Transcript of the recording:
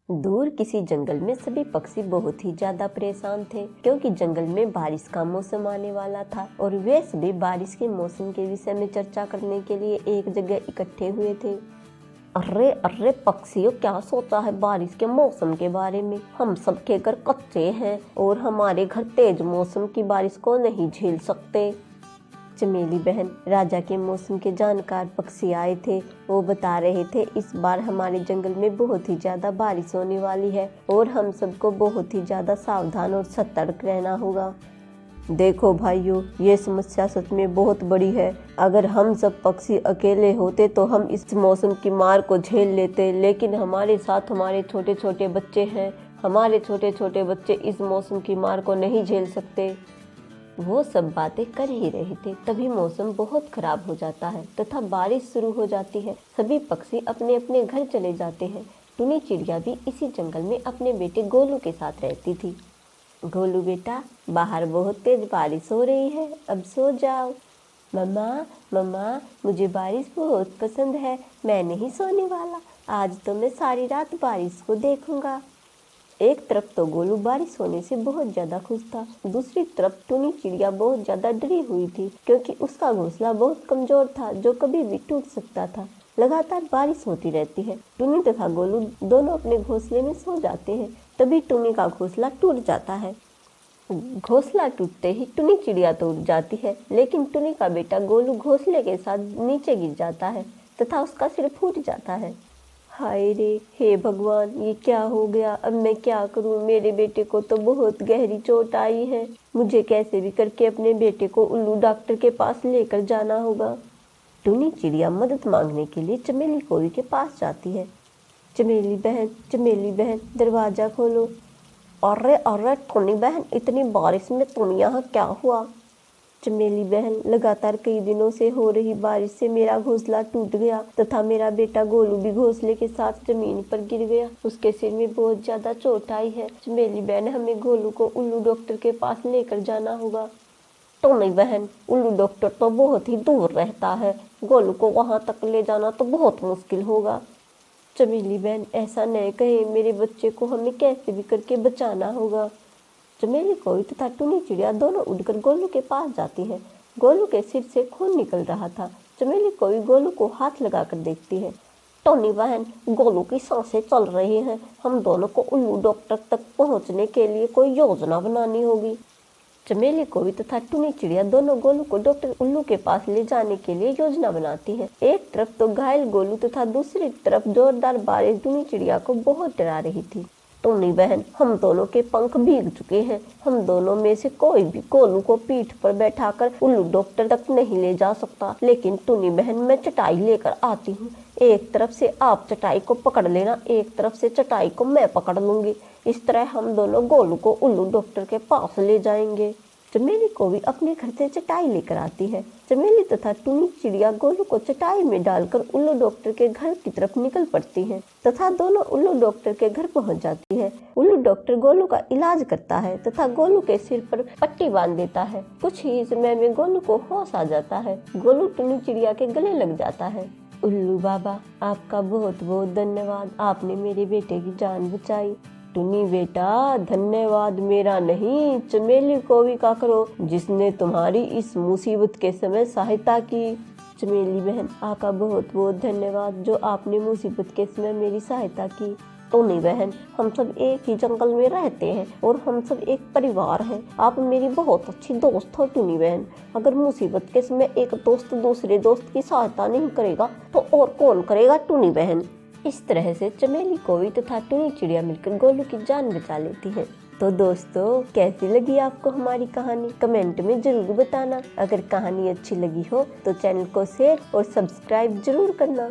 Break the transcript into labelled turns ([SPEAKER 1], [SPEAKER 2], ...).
[SPEAKER 1] दूर किसी जंगल में सभी पक्षी बहुत ही ज्यादा परेशान थे, क्योंकि जंगल में बारिश का मौसम आने वाला था और वे सभी बारिश के मौसम के विषय में चर्चा करने के लिए एक जगह इकट्ठे हुए थे। अरे अरे पक्षियों, क्या सोचा है बारिश के मौसम के बारे में? हम सबके घर कच्चे हैं और हमारे घर तेज मौसम की बारिश को नहीं झेल सकते। चमेली बहन, राजा के मौसम के जानकार पक्षी आए थे। वो बता रहे थे इस बार हमारे जंगल में बहुत ही ज्यादा बारिश होने वाली है और हम सबको बहुत ही ज्यादा सावधान और सतर्क रहना होगा। देखो भाइयों, ये समस्या सच में बहुत बड़ी है। अगर हम सब पक्षी अकेले होते तो हम इस मौसम की मार को झेल लेते, लेकिन हमारे साथ हमारे छोटे छोटे बच्चे हैं। हमारे छोटे छोटे बच्चे इस मौसम की मार को नहीं झेल सकते। वो सब बातें कर ही रहे थे, तभी मौसम बहुत खराब हो जाता है तथा बारिश शुरू हो जाती है। सभी पक्षी अपने अपने घर चले जाते हैं। टुनी चिड़िया भी इसी जंगल में अपने बेटे गोलू के साथ रहती थी। गोलू बेटा, बाहर बहुत तेज बारिश हो रही है, अब सो जाओ। मम्मा मम्मा, मुझे बारिश बहुत पसंद है, मैं नहीं सोने वाला। आज तो मैं सारी रात बारिश को देखूंगा। एक तरफ तो गोलू बारिश होने से बहुत ज्यादा खुश था, दूसरी तरफ टुनी चिड़िया बहुत ज्यादा डरी हुई थी, क्योंकि उसका घोंसला बहुत कमजोर था जो कभी भी टूट सकता था। लगातार बारिश होती रहती है। टुनी तथा गोलू दोनों अपने घोंसले में सो जाते हैं, तभी टुनी का घोंसला टूट जाता है। घोंसला टूटते ही टुनी चिड़िया तो उड़ जाती है, लेकिन टुनी का बेटा गोलू घोंसले के साथ नीचे गिर जाता है तथा उसका सिर फूट जाता है। हाय रे, हे भगवान, ये क्या हो गया? अब मैं क्या करूं? मेरे बेटे को तो बहुत गहरी चोट आई है। मुझे कैसे भी करके अपने बेटे को उल्लू डॉक्टर के पास लेकर जाना होगा। टुनी चिड़िया मदद मांगने के लिए चमेली कोई के पास जाती है। चमेली बहन, दरवाजा खोलो। अरे अरे टुनी बहन, इतनी बारिश में तुम यहाँ क्या हुआ? चमेली बहन, लगातार कई दिनों से हो रही बारिश से मेरा घोंसला टूट गया तथा मेरा बेटा गोलू भी घोंसले के साथ जमीन पर गिर गया। उसके सिर में बहुत ज्यादा चोट आई है। चमेली बहन, हमें गोलू को उल्लू डॉक्टर के पास लेकर जाना होगा। टुनी बहन, उल्लू डॉक्टर तो बहुत ही दूर रहता है, गोलू को वहां तक ले जाना तो बहुत मुश्किल होगा। चमेली बहन, ऐसा न कहे, मेरे बच्चे को हमें कैसे भी करके बचाना होगा। चमेली कोई तथा टुनी चिड़िया दोनों उड़कर गोलू के पास जाती हैं। गोलू के सिर से खून निकल रहा था। चमेली कोई गोलू को हाथ लगाकर देखती है। टुनी बहन, गोलू की सांसें चल रही हैं। हम दोनों को उल्लू डॉक्टर तक पहुंचने के लिए कोई योजना बनानी होगी। चमेली कोई तथा टुनी चिड़िया दोनों गोलू को डॉक्टर उल्लू के पास ले जाने के लिए योजना बनाती है। एक तरफ तो घायल गोलू तथा दूसरी तरफ जोरदार बारिश टुनी चिड़िया को बहुत डरा रही थी। टुनी बहन, हम दोनों के पंख भीग चुके हैं। हम दोनों में से कोई भी गोलू को पीठ पर बैठाकर उल्लू डॉक्टर तक नहीं ले जा सकता, लेकिन टुनी बहन, मैं चटाई लेकर आती हूँ। एक तरफ से आप चटाई को पकड़ लेना, एक तरफ से चटाई को मैं पकड़ लूंगी। इस तरह हम दोनों गोलू को उल्लू डॉक्टर के पास ले जाएंगे। चमेली को भी अपने घर से चटाई लेकर आती है। चमेली तथा टुनी चिड़िया गोलू को चटाई में डालकर उल्लू डॉक्टर के घर की तरफ निकल पड़ती हैं तथा दोनों उल्लू डॉक्टर के घर पहुंच जाती है। उल्लू डॉक्टर गोलू का इलाज करता है तथा गोलू के सिर पर पट्टी बांध देता है। कुछ ही समय में गोलू को होश आ जाता है। गोलू टुनी चिड़िया के गले लग जाता है। उल्लू बाबा, आपका बहुत बहुत धन्यवाद, आपने मेरे बेटे की जान बचाई। टुनी बेटा, धन्यवाद मेरा नहीं, चमेली कोवी का करो, जिसने तुम्हारी इस मुसीबत के समय सहायता की। चमेली बहन, आपका बहुत बहुत धन्यवाद, जो आपने मुसीबत के समय मेरी सहायता की। टुनी बहन, हम सब एक ही जंगल में रहते हैं और हम सब एक परिवार हैं। आप मेरी बहुत अच्छी दोस्त हो टुनी बहन। अगर मुसीबत के समय एक दोस्त दूसरे दोस्त की सहायता नहीं करेगा तो और कौन करेगा टुनी बहन। इस तरह से चमेली कोवी तथा टुनी चिड़िया मिलकर गोलू की जान बचा लेती हैं। तो दोस्तों, कैसी लगी आपको हमारी कहानी? कमेंट में जरूर बताना। अगर कहानी अच्छी लगी हो तो चैनल को शेयर और सब्सक्राइब जरूर करना।